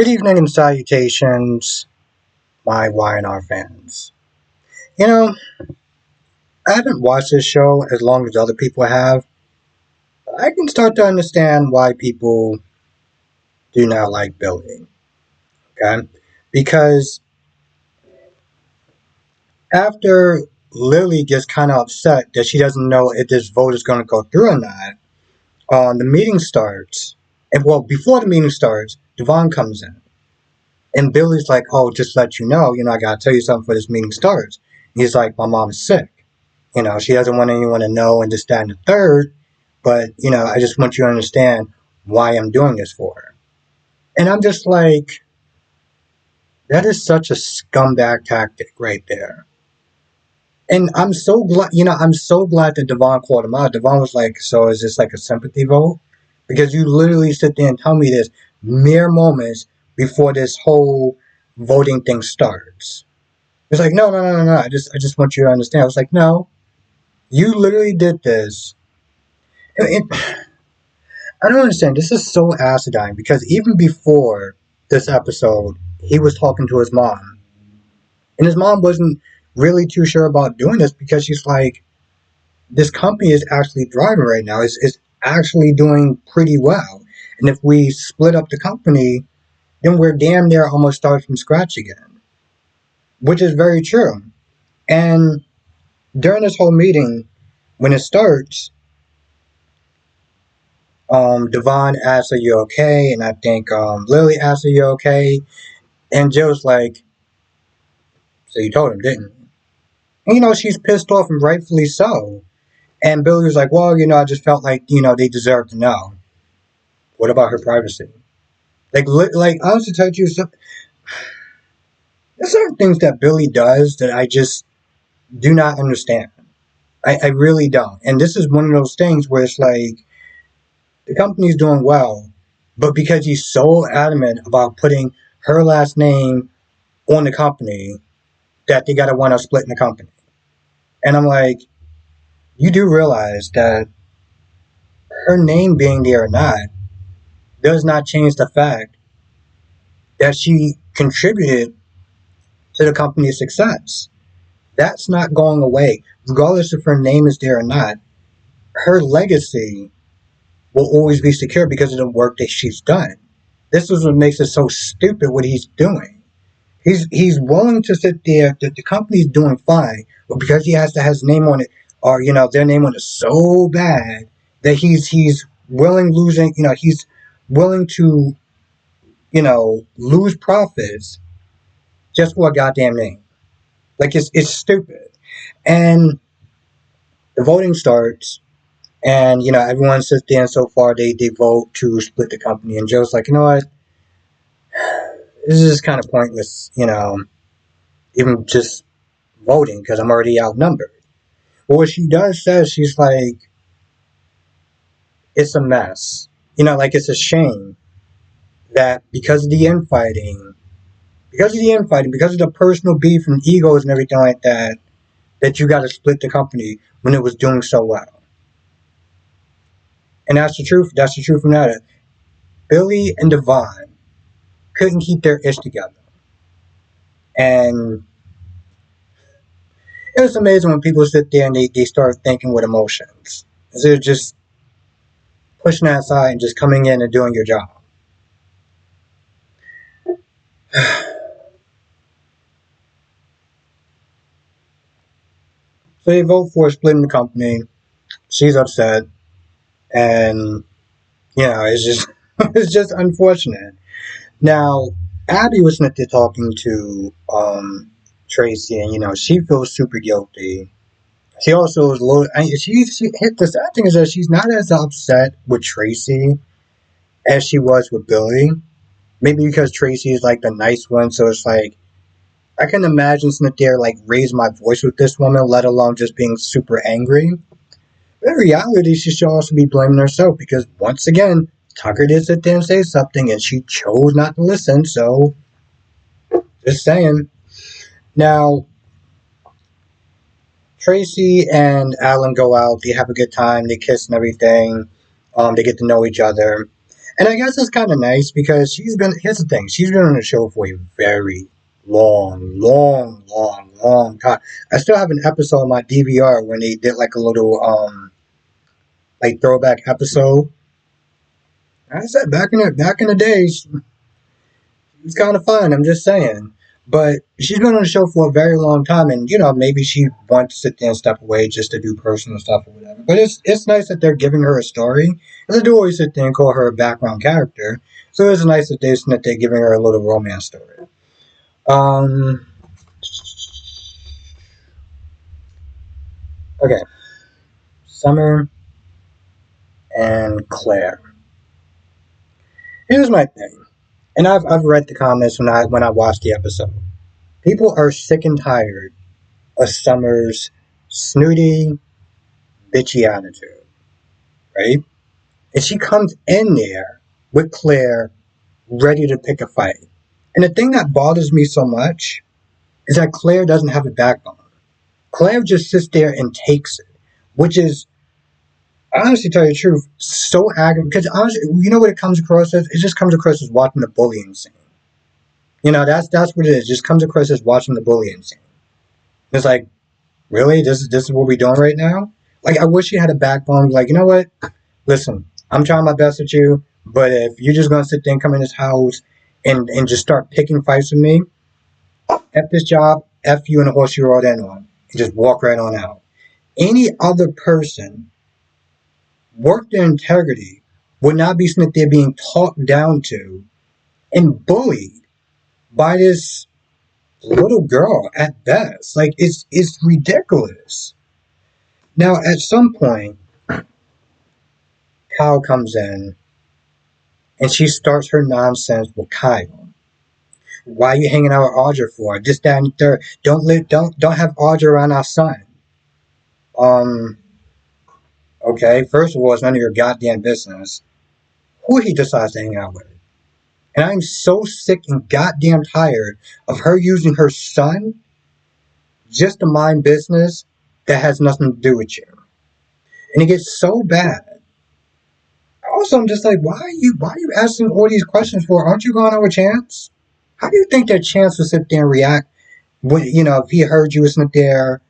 Good evening and salutations, my Y&R fans. You know, I haven't watched this show as long as other people have. But I can start to understand why people do not like Billy. Okay? Because after Lily gets kind of upset that she doesn't know if this vote is going to go through or not, the meeting starts. And well, before the meeting starts, Devon comes in. And Billy's like, oh, just let you know, I got to tell you something before this meeting starts. And he's like, my mom's sick. She doesn't want anyone to know and this, that, and the third. But, I just want you to understand why I'm doing this for her. And I'm just like, that is such a scumbag tactic right there. And I'm so glad that Devon called him out. Devon was like, so is this like a sympathy vote? Because you literally sit there and tell me this mere moments before this whole voting thing starts. It's like, no, no, no, no, no. I just want you to understand. I was like, no, you literally did this. I don't understand. This is so acidine because even before this episode, he was talking to his mom. And his mom wasn't really too sure about doing this because she's like, this company is actually thriving right now. It's actually doing pretty well. And if we split up the company, then we're damn near almost start from scratch again, which is very true. And during this whole meeting, when it starts, Devon asks, are you okay? And I think Lily asks, are you okay? And Joe's like, so you told him, didn't you? And, she's pissed off and rightfully so. And Billy was like, well, I just felt like, they deserve to know. What about her privacy? Like honestly, tell you, there's certain things that Billy does that I just do not understand. I really don't. And this is one of those things where it's like, the company's doing well, but because he's so adamant about putting her last name on the company, that they gotta want to split the company. And I'm like, you do realize that her name being there or not does not change the fact that she contributed to the company's success. That's not going away. Regardless if her name is there or not, her legacy will always be secure because of the work that she's done. This is what makes it so stupid what he's doing. He's willing to sit there that the company's doing fine, but because he has to have his name on it, or their name on it so bad that he's willing losing, he's willing to lose profits just for a goddamn name. Like it's stupid. And the voting starts, and everyone sits there, and so far they vote to split the company. And Joe's like, you know what, this is kind of pointless. Even just voting because I'm already outnumbered. But what she does says, she's like, it's a mess. Like it's a shame that because of the personal beef and egos and everything like that, that you got to split the company when it was doing so well. And that's the truth. That's the truth from that. Billy and Devon couldn't keep their ish together. And it was amazing when people sit there and they start thinking with emotions. Instead of just pushing that aside and just coming in and doing your job. So they vote for splitting the company. She's upset. And, it's just it's just unfortunate. Now, Abby was not there talking to Tracy, and she feels super guilty. She also is a little. She hit the sad thing is that she's not as upset with Tracy as she was with Billy. Maybe because Tracy is like the nice one, so it's like I can imagine sitting there like raise my voice with this woman, let alone just being super angry. But in reality, she should also be blaming herself because once again, Tucker did sit there and say something, and she chose not to listen. So, just saying. Now, Tracy and Alan go out. They have a good time. They kiss and everything. They get to know each other. And I guess it's kind of nice because here's the thing, she's been on the show for a very long time. I still have an episode on my DVR when they did like a little, like throwback episode. I said back in the days, it's kind of fun. I'm just saying. But she's been on the show for a very long time, and maybe she wants to sit there and step away just to do personal stuff or whatever. But it's nice that they're giving her a story. And they do always sit there and call her a background character, so it's nice that they're giving her a little romance story. Um, okay, Summer and Claire. Here's my thing, and I've read the comments when I watched the episode. People are sick and tired of Summer's snooty, bitchy attitude, right? And she comes in there with Claire ready to pick a fight. And the thing that bothers me so much is that Claire doesn't have a backbone. Claire just sits there and takes it, which is, honestly, tell you the truth, so aggravating. Because honestly, you know what it comes across as? It just comes across as watching the bullying scene. That's what it is. It just comes across as watching the bullying scene. It's like, really? This is what we're doing right now? Like, I wish you had a backbone. Like, you know what? Listen, I'm trying my best with you, but if you're just gonna sit there and come in this house and just start picking fights with me, F this job, F you and the horse you rode in on, and just walk right on out. Any other person, worth their integrity, would not be sitting there being talked down to and bullied by this little girl at best. Like it's ridiculous. Now at some point, Kyle comes in and she starts her nonsense with Kyle. Why are you hanging out with Audra for? This, that, and the third. Don't have Audra around our son. Um, okay, first of all, it's none of your goddamn business who he decides to hang out with. And I'm so sick and goddamn tired of her using her son just to mind business that has nothing to do with you. And it gets so bad. Also, I'm just like, why are you asking all these questions for? Aren't you going over Chance? How do you think that Chance would sit there and react when, if he heard you sitting there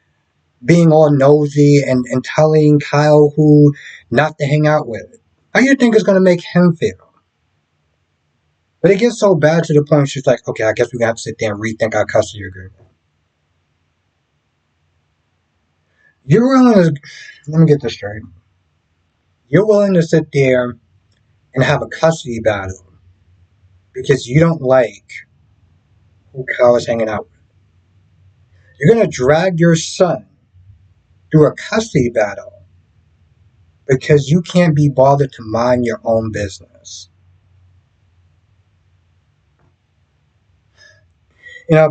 being all nosy and telling Kyle who not to hang out with? How do you think it's going to make him feel? But it gets so bad to the point she's like, okay, I guess we have to sit there and rethink our custody agreement. You're willing to, let me get this straight. You're willing to sit there and have a custody battle because you don't like who Kyle is hanging out with. You're going to drag your son through a custody battle because you can't be bothered to mind your own business.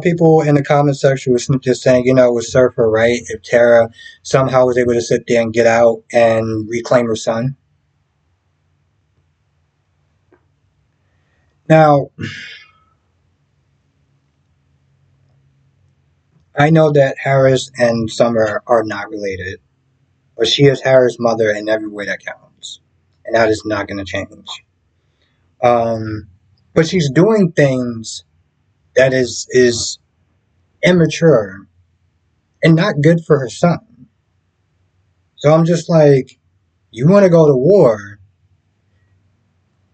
People in the comment section was just saying, it was Surfer, right? If Tara somehow was able to sit there and get out and reclaim her son. Now, I know that Harris and Summer are not related, but she is Harris' mother in every way that counts. And that is not going to change. But she's doing things that is immature and not good for her son. So I'm just like, you want to go to war?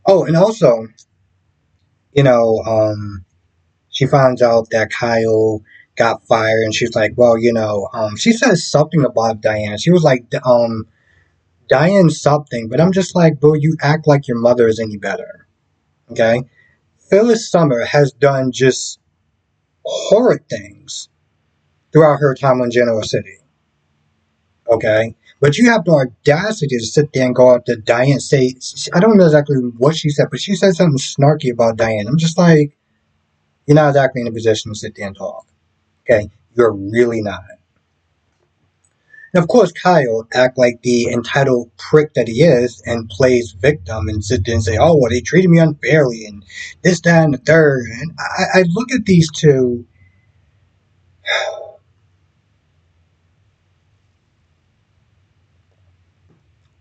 Oh, and also, you know, um, she finds out that Kyle got fired, and she's like, well, she says something about Diane. She was like, Diane something, but I'm just like, bro, you act like your mother is any better, okay? Phyllis Summer has done just horrid things throughout her time in Genoa City, okay? But you have the audacity to sit there and go up to Diane and say, I don't know exactly what she said, but she said something snarky about Diane. I'm just like, you're not exactly in a position to sit there and talk. Okay, you're really not. And of course, Kyle act like the entitled prick that he is and plays victim and sit there and say, "Oh, well, they treated me unfairly and this, that, and the third." And I look at these two.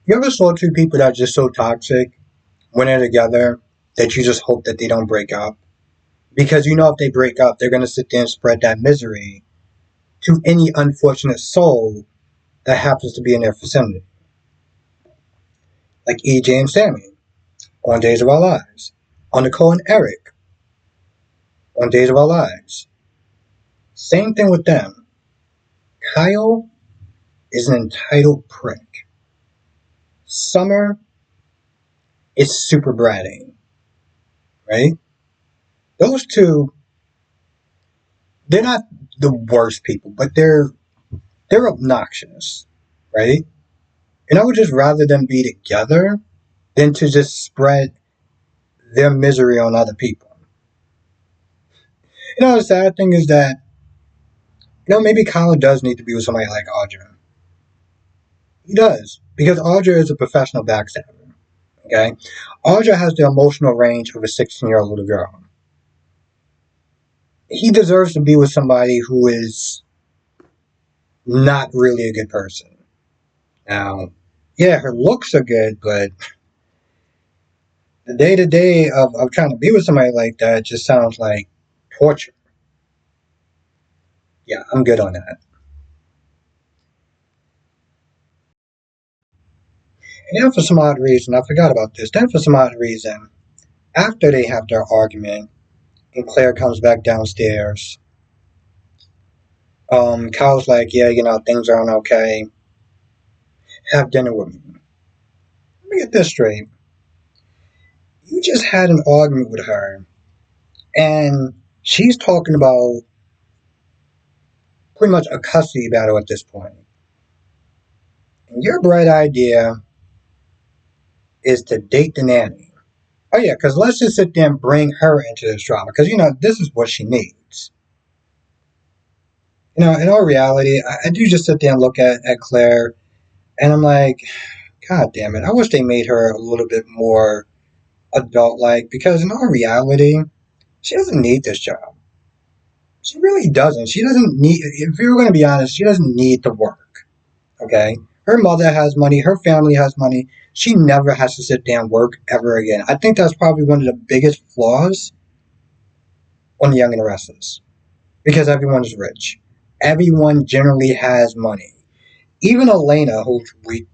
You ever saw two people that are just so toxic? when they're together that you just hope that they don't break up. Because you know if they break up, they're going to sit there and spread that misery to any unfortunate soul that happens to be in their vicinity. Like EJ and Sammy on Days of Our Lives. On Nicole and Eric on Days of Our Lives. Same thing with them. Kyle is an entitled prick. Summer is super bratty, right? Those two, they're not the worst people, but they're obnoxious, right? And I would just rather them be together than to just spread their misery on other people. The sad thing is that, maybe Kyle does need to be with somebody like Audra. He does, because Audra is a professional backstabber, okay? Audra has the emotional range of a 16-year-old little girl. He deserves to be with somebody who is not really a good person. Now, yeah, her looks are good, but the day to day of trying to be with somebody like that just sounds like torture. Yeah, I'm good on that. And then for some odd reason, I forgot about this. Then for some odd reason, after they have their argument, and Claire comes back downstairs, Kyle's like, yeah, things aren't okay. Have dinner with me. Let me get this straight. You just had an argument with her, and she's talking about pretty much a custody battle at this point. And your bright idea is to date the nanny. Oh yeah, because let's just sit there and bring her into this drama, because this is what she needs. In all reality, I do just sit there and look at Claire, and I'm like, God damn it! I wish they made her a little bit more adult-like, because in all reality, she doesn't need this job. She really doesn't. She doesn't need. If you're going to be honest, she doesn't need to work. Okay, her mother has money. Her family has money. She never has to sit there and work ever again. I think that's probably one of the biggest flaws on The Young and the Restless, because everyone is rich. Everyone generally has money. Even Elena, who we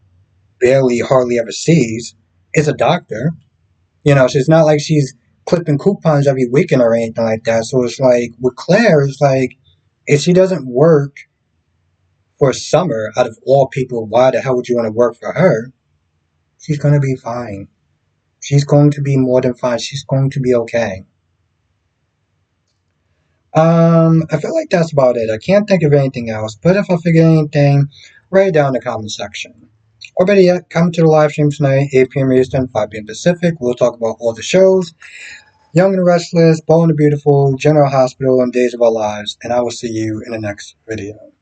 barely hardly ever sees, is a doctor. So it's not like she's clipping coupons every weekend or anything like that. So it's like with Claire, it's like if she doesn't work for Summer, out of all people, why the hell would you want to work for her? She's going to be fine. She's going to be more than fine. She's going to be okay. I feel like that's about it. I can't think of anything else, but if I figure anything, write it down in the comment section. Or better yet, come to the live stream tonight, 8 p.m. Eastern, 5 p.m. Pacific. We'll talk about all the shows. Young and Restless, Bold and the Beautiful, General Hospital, and Days of Our Lives, and I will see you in the next video.